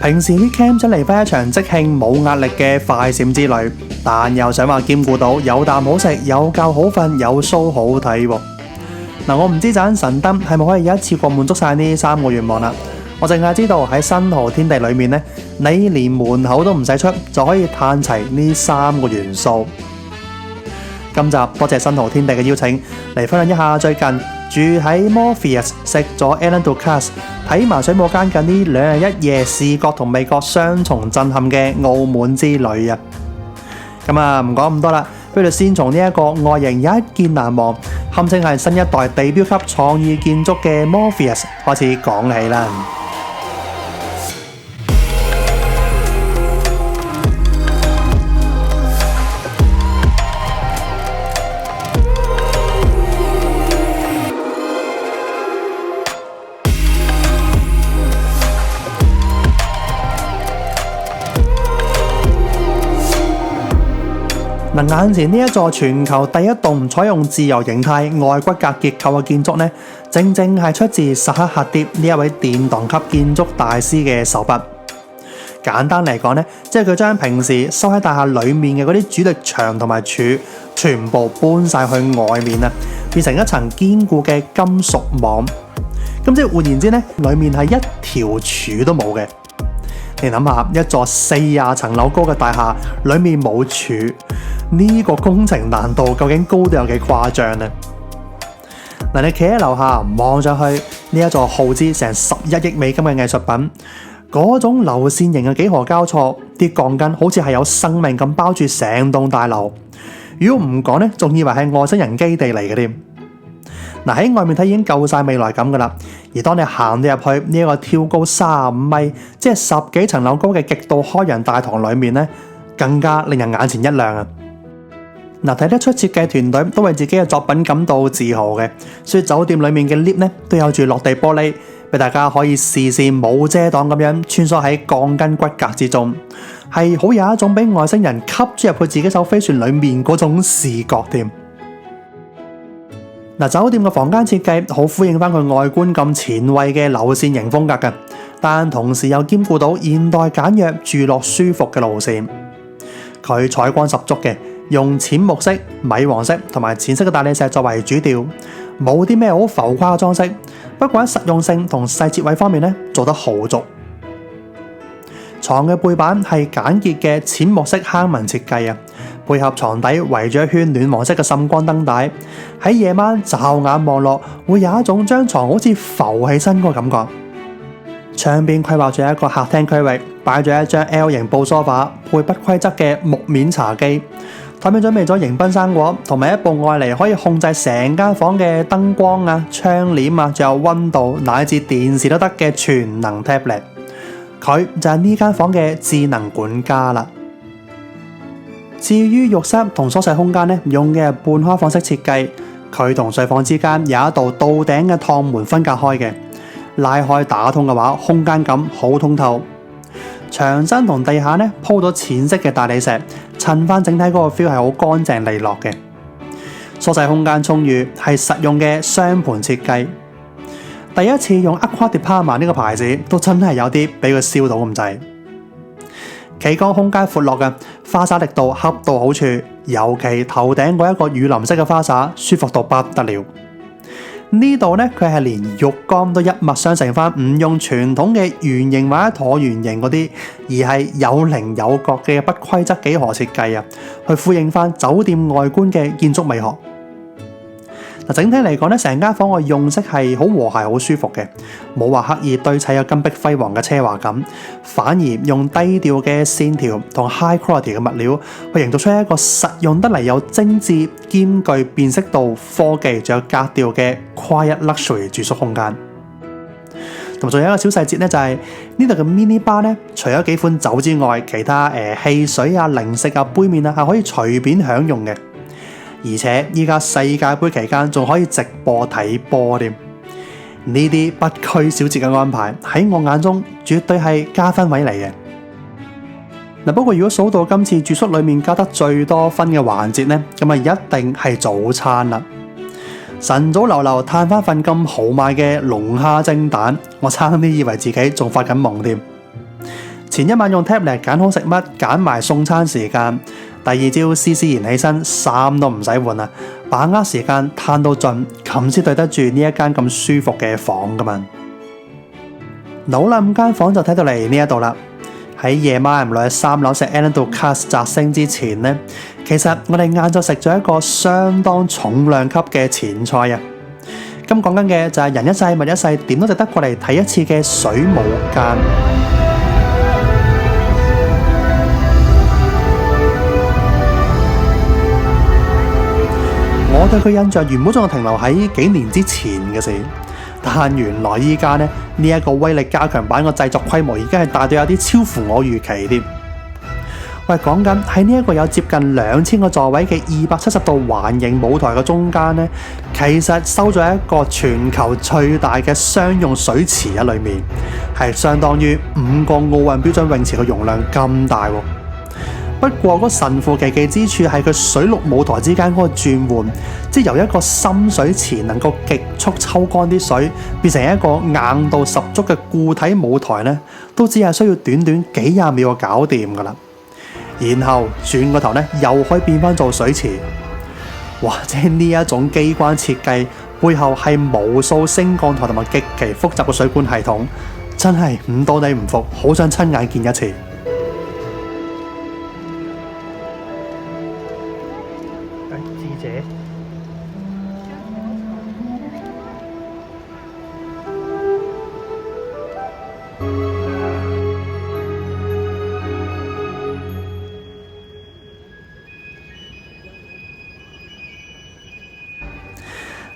平時啲 camp 想嚟返一場即興冇壓力嘅快閃之旅，但又想話兼顧到有啖好食、有覺好瞓、有 show 好睇喎。我唔知盞神燈係咪可以一次過滿足晒呢3個願望啦。我淨係知道喺新濠天地裏面呢，你連門口都唔使出就可以嘆齊呢3個元素。今集多謝新濠天地嘅邀請，嚟分享一下最近住喺 Morpheus 食咗 Alain Ducasse 睇埋水舞間近呢2日1夜視覺同味覺雙重震撼嘅澳門之旅啊！咁啊唔講咁多啦，不如先從呢一個外形一見難忘，堪稱係新一代地標級創意建築嘅 Morpheus 開始講起啦。眼前呢一座全球第一棟採用自由形態外骨骼結構嘅建築呢，正正係出自薩克赫迭呢一位殿堂級建築大師嘅手筆。簡單嚟講呢，即係佢將平時收喺大廈裏面嘅嗰啲主力牆同埋柱，全部搬晒去外面啊，變成一層堅固嘅金屬網。咁即係換言之呢，裏面係一條柱都冇嘅。你諗下，一座40層樓高嘅大廈，裏面冇柱，呢個工程難度究竟高到有幾誇張呢？你企喺樓下望上去，呢一座耗資成11億美金嘅藝術品，嗰種流線型嘅幾何交錯，啲鋼筋好似係有生命咁包住成棟大樓。如果唔講呢，仲以為係外星人基地嚟嘅添。喺外面睇已經夠晒未來感噶啦，而當你行到入去呢一個挑高35米，即係10幾層樓高嘅極度開揚大堂裏面呢，更加令人眼前一亮啊！睇得出設計團隊都為自己嘅作品感到自豪嘅，所以酒店裏面嘅 lift 呢都有住落地玻璃，俾大家可以視線冇遮擋咁樣穿梭喺鋼筋骨骼之中，係好有一種俾外星人吸咗入去自己艘飛船裏面嗰種視覺添。酒店嘅房間設計好呼應翻佢外觀咁前衛嘅流線型風格嘅，但同時又兼顧到現代簡約住落舒服嘅路線。佢採光十足嘅，用淺木色、米黃色同埋淺色嘅大理石作為主調，冇啲咩好浮誇嘅裝飾，不過喺實用性同細節位方面呢，做得好足。床嘅背板係簡潔嘅淺木色坑紋設計啊，配合床底圍住一圈暖黃色嘅滲光燈帶，喺夜晚驟眼望落，會有一種將床好似浮起身嗰個感覺。窗邊規劃咗一個客廳區域，擺咗一張 L 型布梳化，配不規則嘅木面茶几，台面準備咗迎賓生果，同埋一部外嚟可以控制成間房嘅燈光啊、窗簾啊，仲有溫度乃至電視都得嘅全能 tablet。佢就係呢間房嘅智能管家啦。至於浴室同梳洗空間呢，用嘅係半開放式設計，佢同睡房之間有一道到頂嘅趟門分隔開嘅，拉開打通嘅話，空間感好通透。牆身同地下呢鋪咗淺色嘅大理石，襯翻整體嗰個 feel 係好乾淨利落嘅。梳洗空間充裕，係實用嘅雙盤設計。第一次用 Aqua di Parma 呢個牌子，都真係有啲俾佢燒到咁滯。企缸空間闊落嘅，花灑力度恰到好處，尤其頭頂嗰一個雨林式嘅花灑，舒服到不得了。呢度呢，佢係連浴缸都一脈相承翻，唔用傳統嘅圓形或者橢圓形嗰啲，而係有棱有角嘅不規則幾何設計啊，去呼應翻酒店外觀嘅建築美學。整體嚟講咧，成間房嘅用色係好和諧、好舒服嘅，冇話刻意堆砌有金碧輝煌嘅奢華感，反而用低調嘅線條同 high quality 嘅物料去營造出一個實用得嚟又精緻、兼具辨識度、科技仲有格調嘅 quiet luxury 住宿空間。同埋仲有一個小細節咧，就係呢度嘅 mini bar 咧，除咗幾款酒之外，其他汽水啊、零食啊、杯麵啊係可以隨便享用嘅。而且依家世界盃期間仲可以直播睇波添，呢啲不拘小節嘅安排喺我眼中絕對係加分位嚟嘅。不過如果數到今次住宿裏面加得最多分嘅環節呢，咁一定係早餐啦。晨早流流嘆翻份咁豪邁嘅龍蝦蒸蛋，我差啲以為自己仲發緊夢添。前一晚用 tablet 揀好食乜，揀埋送餐時間，第二朝施施然起身，衫都唔使換啦，把握時間攤到盡，咁先對得住呢一間咁舒服嘅房噶嘛。好啦，5間房就睇到嚟呢一度啦。喺夜晚唔落去3樓食 Alan Ducasse 摘星之前呢，其實我哋晏晝食咗一個相當重量級嘅前菜啊。咁講緊嘅就係人一世物一世，點都值得過嚟睇一次嘅水舞間。我對佢印象原本仲係停留喺幾年之前嘅事，但原來依家呢一個威力加強版嘅製作規模已經係大到有啲超乎我預期添。喂，講緊喺呢一個有接近2000個座位嘅270度環形舞台嘅中間呢，其實收咗一個全球最大嘅商用水池喺裏面，係相當於5個奧運標準泳池嘅容量咁大喎。不過嗰神乎其技之處係佢水陸舞台之間嗰個轉換，即係由一個深水池能夠極速抽乾啲水，變成一個硬度十足嘅固體舞台呢，都只係需要短短幾廿秒就搞掂噶啦。然後轉個頭呢，又可以變翻做水池。哇！即係呢一種機關設計背後係無數升降台同埋極其複雜嘅水管系統，真係唔到你唔服，好想親眼見一次。智者。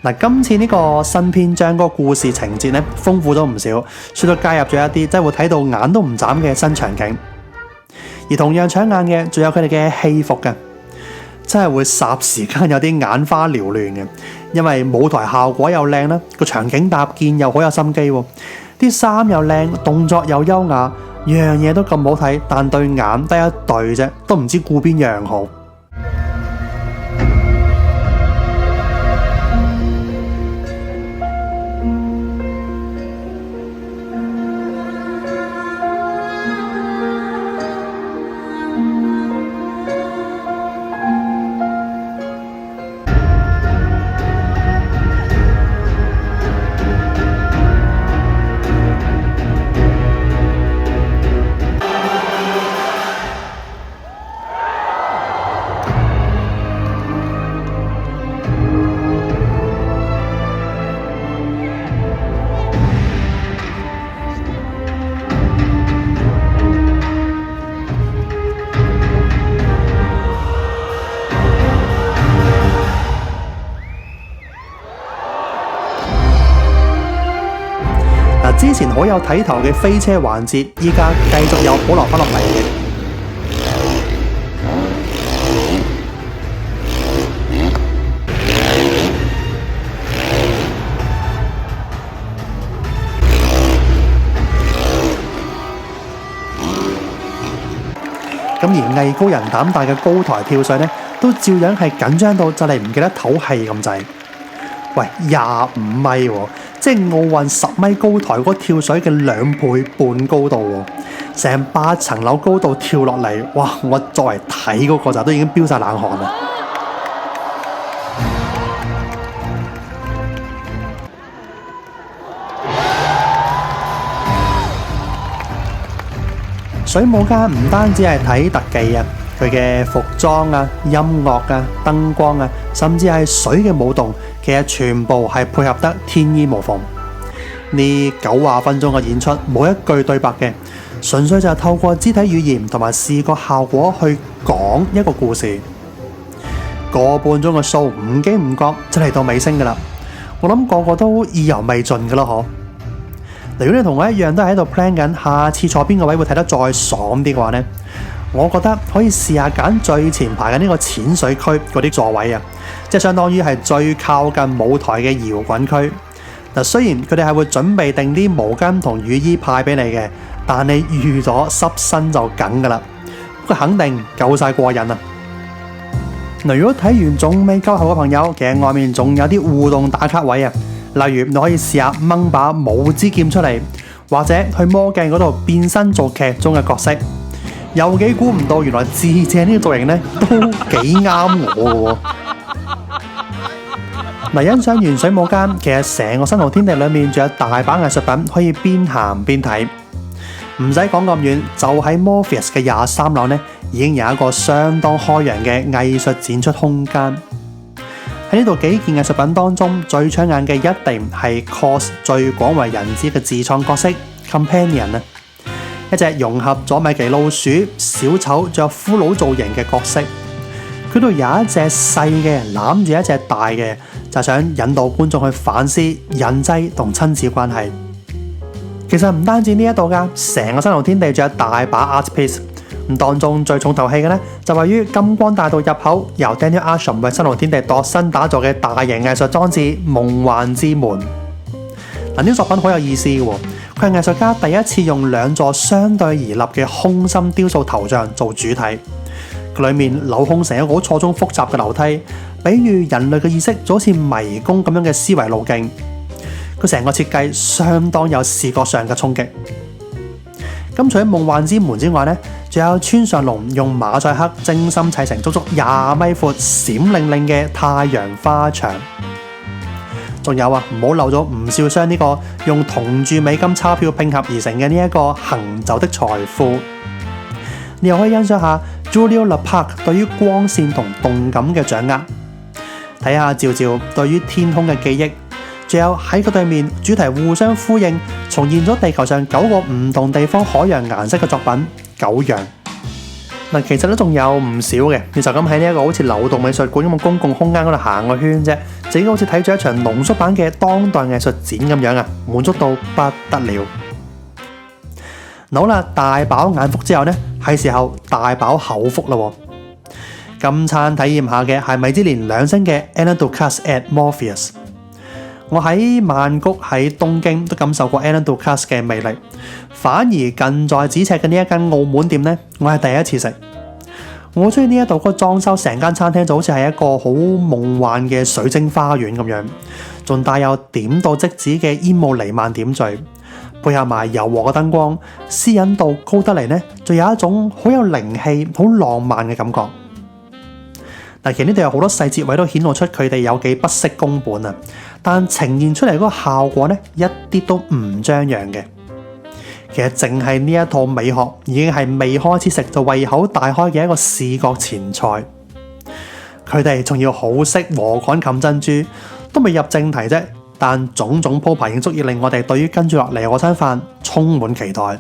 嗱，今次呢個新篇章個故事情節咧，豐富咗唔少，除咗加入咗一啲真係會睇到眼都唔眨嘅新場景，而同樣搶眼嘅，仲有佢哋嘅戲服嘅，真係會霎時間有啲眼花繚亂嘅，因為舞台效果又靚啦，個場景搭建又好有心機喎，啲衫又靚，動作又優雅，樣嘢都咁好睇，但對眼得一對啫，都唔知顧邊樣好。之前好有睇頭嘅飛車環節，依家繼續有保留翻落嚟嘅。咁而藝高人膽大嘅高台跳水呢，都照樣係緊張到就嚟唔記得唞氣咁滯。喂，25米喎！即係奧運10米高台嗰跳水嘅2倍半高度喎，成8層樓高度跳落嚟，哇！我作為睇嗰個就都已經飆晒冷汗啦。水舞間唔單止係睇特技啊，佢嘅服裝啊、音樂啊、燈光啊，甚至係水嘅舞動，其實全部係配合得天衣無縫。呢90分鐘嘅演出冇一句對白嘅，純粹就係透過肢體語言同埋視覺效果去講一個故事。個半鐘嘅 show 唔經唔覺就嚟到尾聲噶啦，我諗個個都意猶未盡噶啦嗬。如果你同我一樣都係喺度 plan 緊下次坐邊個位會睇得再爽啲嘅話呢，我覺得可以試下揀最前排嘅呢個淺水區嗰啲座位啊，即係相當於係最靠近舞台嘅搖滾區。嗱，雖然佢哋係會準備定啲毛巾同雨衣派俾你嘅，但你預咗濕身就梗噶啦，佢肯定夠晒過癮啊！嗱，如果睇完仲未夠喉嘅朋友，其實外面仲有啲互動打卡位啊，例如你可以試下掹把舞之劍出嚟，或者去魔鏡嗰度變身做劇中嘅角色。又幾估唔到，原來至正呢個造型呢都幾啱我嘅。欣賞完水舞間，其實成個新濠天地裏面仲有大把藝術品可以邊行邊睇。唔使講咁遠，就喺 Morpheus 嘅23樓呢，已經有一個相當開揚嘅藝術展出空間。喺呢度幾件藝術品當中，最搶眼嘅一定係 COS 最廣為人知嘅自創角色 Companion 啊，一隻融合咗米奇老鼠、小丑仲有骷髏造型嘅角色。佢度有一隻細嘅攬住一隻大嘅，就想引導觀眾去反思人際同親子關係。其實唔單止呢一度噶，成個新濠天地仲有大把 art piece。咁當中最重頭戲嘅呢，就位於金光大道入口，由 Daniel Arsham 為新濠天地度身打造嘅大型藝術裝置《夢幻之門》。呢個作品好有意思嘅，佢係藝術家第一次用兩座相對而立嘅空心雕塑頭像做主體，佢裏面鏤空成一個好錯綜複雜嘅樓梯，比喻人類嘅意識就好似迷宮咁樣嘅思維路徑。佢成個設計相當有視覺上嘅衝擊。咁除咗夢幻之門之外呢，仲有村上隆用馬賽克精心砌成足足20米闊、閃靈靈嘅太陽花牆。仲有啊，唔好漏咗吳少商呢個用銅鑄美金鈔票拼合而成嘅呢一個行走的財富。你又可以欣賞下 Julio Leparc 對於光線同動感嘅掌握，睇下趙趙對於天空嘅記憶。仲有喺佢對面主題互相呼應，重現咗地球上9個唔同地方海洋顏色嘅作品9樣。其實都仲有唔少嘅，你就咁喺呢一個好似流動美術館咁嘅公共空間嗰度行個圈啫，就應該好似睇咗一場濃縮版嘅當代藝術展咁樣啊，滿足到不得了。好啦，大飽眼福之後呢，係時候大飽口福啦。今餐體驗下嘅係米芝蓮2星嘅 Alain Ducasse at Morpheus。我喺曼谷、喺東京都感受過 Alain Ducasse 嘅魅力，反而近在咫尺嘅呢一間澳門店呢，我係第一次食。我中意呢一度嗰個裝修，成間餐廳就好似係一個好夢幻嘅水晶花園咁樣，仲帶有點到即止嘅煙霧彌漫點綴，配合埋柔和嘅燈光，私隱度高得嚟呢，就有一種好有靈氣、好浪漫嘅感覺。其實呢度有好多細節位都顯露出佢哋有幾不惜工本啊，但呈現出嚟嗰個效果呢，一啲都唔張揚嘅。其實淨係呢一套美學已經係未開始食就胃口大開嘅一個視覺前菜。佢哋仲要好識禾稈冚珍珠，都未入正題啫，但種種鋪排已經足以令我哋對於跟住落嚟嗰餐飯充滿期待。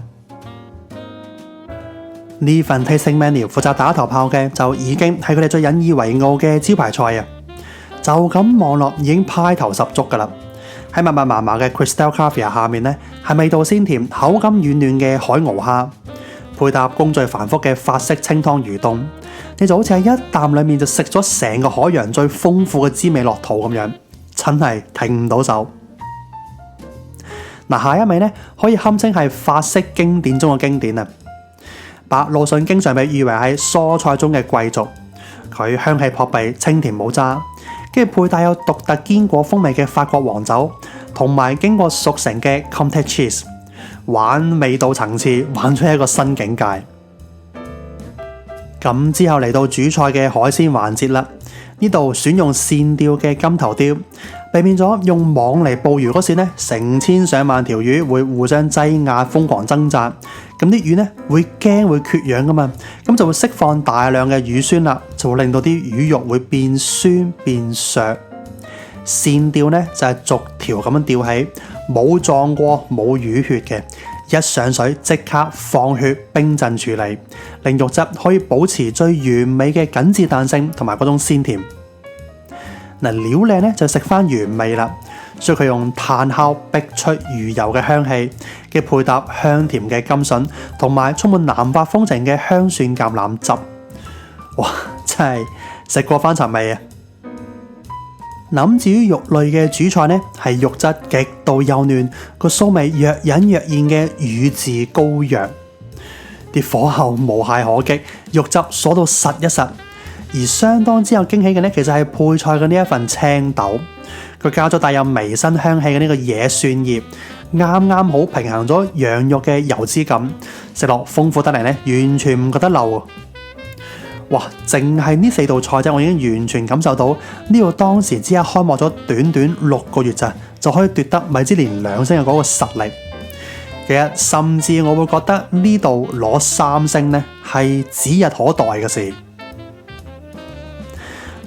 呢份 tasting menu 負責打頭炮嘅就已經係佢哋最引以為傲嘅招牌菜啊！就咁望落已經派頭十足噶啦。喺密密麻麻嘅 Crystal Caviar 下面呢，係味道鮮甜、口感軟嫩嘅海螯蝦，配搭工序繁複嘅法式清湯魚凍，你就好似喺一啖裏面就食咗成個海洋最豐富嘅滋味落肚咁樣，真係停唔到手。下一味呢，可以堪稱係法式經典中嘅經典啊！白魯遜經常被譽為係蔬菜中嘅貴族，佢香氣撲鼻、清甜冇渣，跟住配帶有獨特堅果風味嘅法國黃酒，同埋經過熟成嘅 Comté cheese， 玩味道層次，玩出一個新境界。咁之後嚟到主菜嘅海鮮環節啦，呢度選用線釣嘅金頭鯛，避免咗用網嚟捕魚嗰時呢，成千上萬條魚會互相擠壓、瘋狂掙扎。咁啲魚呢會驚會缺氧噶嘛，咁就會釋放大量嘅乳酸啦，就會令到啲魚肉會變酸變削。線釣呢就係逐條咁樣釣起，冇撞過冇淤血嘅，一上水即刻放血冰鎮處理，令肉質可以保持最完美嘅緊緻彈性同埋嗰種鮮甜。料靚呢就食翻原味啦，所以佢用炭烤逼出魚油嘅香氣，嘅配搭香甜嘅甘筍，同埋充滿南法風情嘅香蒜橄欖汁，哇！真係食過翻尋味啊！至於肉類嘅主菜呢，係肉質極度幼嫩，個酥味若隱若現嘅乳質羔羊，啲火候無懈可擊，肉汁鎖到實一實。而相當之有驚喜嘅呢，其實係配菜嘅呢一份青豆，佢加咗帶有微辛香氣嘅呢個野蒜葉，啱啱好平衡咗羊肉嘅油脂感，食落豐富得嚟呢，完全唔覺得漏。哇！淨係呢4道菜啫，我已經完全感受到呢度當時只係開幕咗短短6個月咋，就可以奪得米芝蓮2星嘅嗰個實力。其實甚至我會覺得呢度攞3星呢係指日可待嘅事。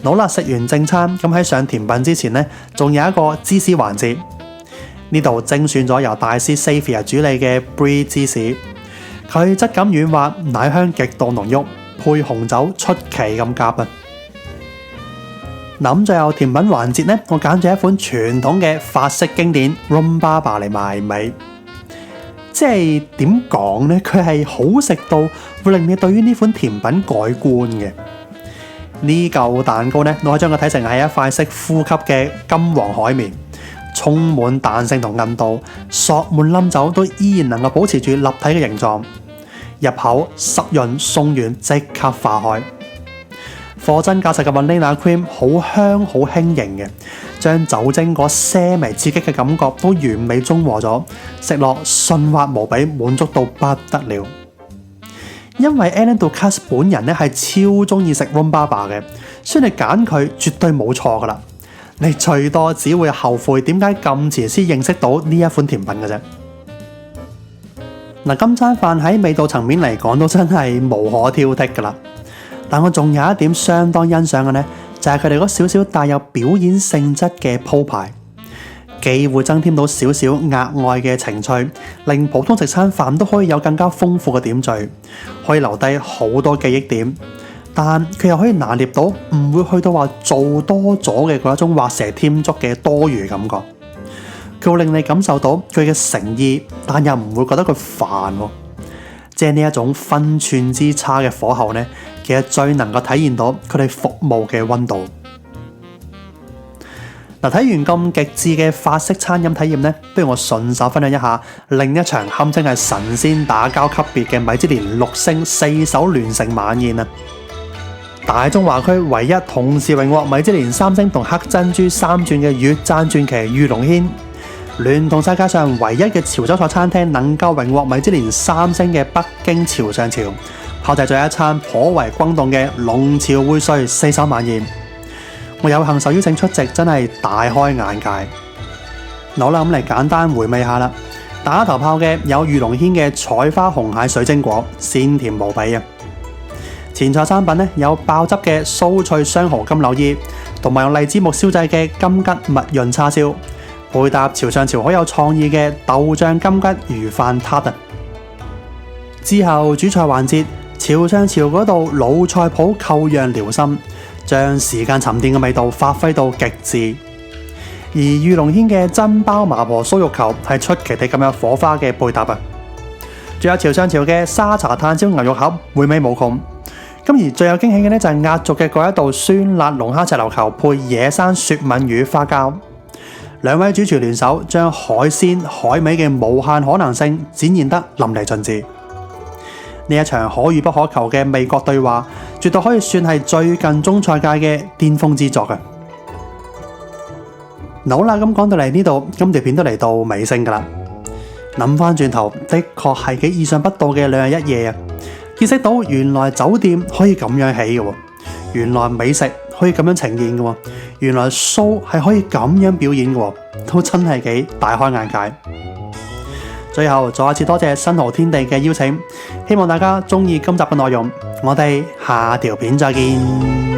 好啦，食完正餐，咁喺上甜品之前呢，仲有一個芝士環節。呢度精選咗由大師 Xavier 主理嘅 Brie 芝士，佢質感軟滑，奶香極度濃郁，配紅酒出奇咁夾啊！咁最後甜品環節呢，我揀咗一款傳統嘅法式經典 Rhubarba 嚟埋尾。即係點講呢？佢係好食到會令你對於呢款甜品改觀嘅。呢嚿蛋糕呢，我可以將佢睇成係一塊識呼吸嘅金黃海綿，充滿彈性同韌度，索滿冧酒都依然能夠保持住立體嘅形狀。入口濕潤鬆軟，即刻化開。貨真價實嘅 Vanilla Cream 好香好輕盈嘅，將酒精嗰些微刺激嘅感覺都完美中和咗，食落順滑無比，滿足到不得了。因為 Alain Ducasse 本人咧係超中意食 Rhubarba 嘅，所以你揀佢絕對冇錯噶啦。你最多只會後悔點解咁遲先認識到呢一款甜品嘅啫。嗱，今餐飯喺味道層面嚟講都真係無可挑剔噶啦。但我仲有一點相當欣賞嘅呢，就係佢哋嗰少少帶有表演性質嘅鋪排，既會增添到少少額外嘅情趣，令普通食餐飯都可以有更加豐富嘅點綴，可以留低好多記憶點。但佢又可以拿捏到唔會去到話做多咗嘅嗰一種畫蛇添足嘅多餘感覺。佢會令你感受到佢嘅誠意，但又唔會覺得佢煩。即係呢一種分寸之差嘅火候呢，其實最能夠體現到佢哋服務嘅溫度。嗱，睇完咁極致嘅法式餐飲體驗呢，不如我順手分享一下另一場堪稱係神仙打交級別嘅米芝蓮6星4手聯乘晚宴啊！大中華區唯一同時榮獲米芝蓮3星同黑珍珠3鑽嘅越讚傳奇御龍軒，聯同世界上唯一嘅潮州菜餐廳能夠榮獲米芝蓮3星嘅北京潮上潮，炮製咗一餐頗為轟動嘅龍潮薈萃4手晚宴。我有幸受邀請出席，真係大開眼界。好啦，咁嚟簡單回味下啦。打頭炮嘅有御龍軒嘅彩花紅蟹水晶果，鮮甜無比啊！前菜餐品呢，有爆汁嘅酥脆雙蠔金柳衣，同埋用荔枝木燒製嘅金桔蜜潤叉燒，配搭潮上潮好有創意嘅豆醬金桔魚飯撻啊！之後主菜環節，潮上潮嗰度老菜譜扣樣療心，將時間沉澱嘅味道發揮到極致。而御龍軒嘅真包麻婆酥肉球係出奇地咁有火花嘅配搭啊！仲有潮上潮嘅沙茶炭燒牛肉盒，回味無窮。咁而最有驚喜嘅呢，就係壓軸嘅嗰一道酸辣龍蝦赤琉球配野生雪吻魚花膠，兩位主廚聯手將海鮮海味嘅無限可能性展現得淋漓盡致。呢一場可遇不可求嘅味覺對話，絕對可以算係最近中菜界嘅巔峰之作嘅。好啦，咁講到嚟呢度，今條片都嚟到尾聲噶啦。諗翻轉頭，的確係幾意想不到嘅2日1夜啊！見識到原來酒店可以咁樣起嘅，原來美食可以咁樣呈現嘅，原來 show 係可以咁樣表演嘅，都真係幾大開眼界。最後再一次多謝新濠天地嘅邀請，希望大家中意今集嘅內容，我哋下條片再見。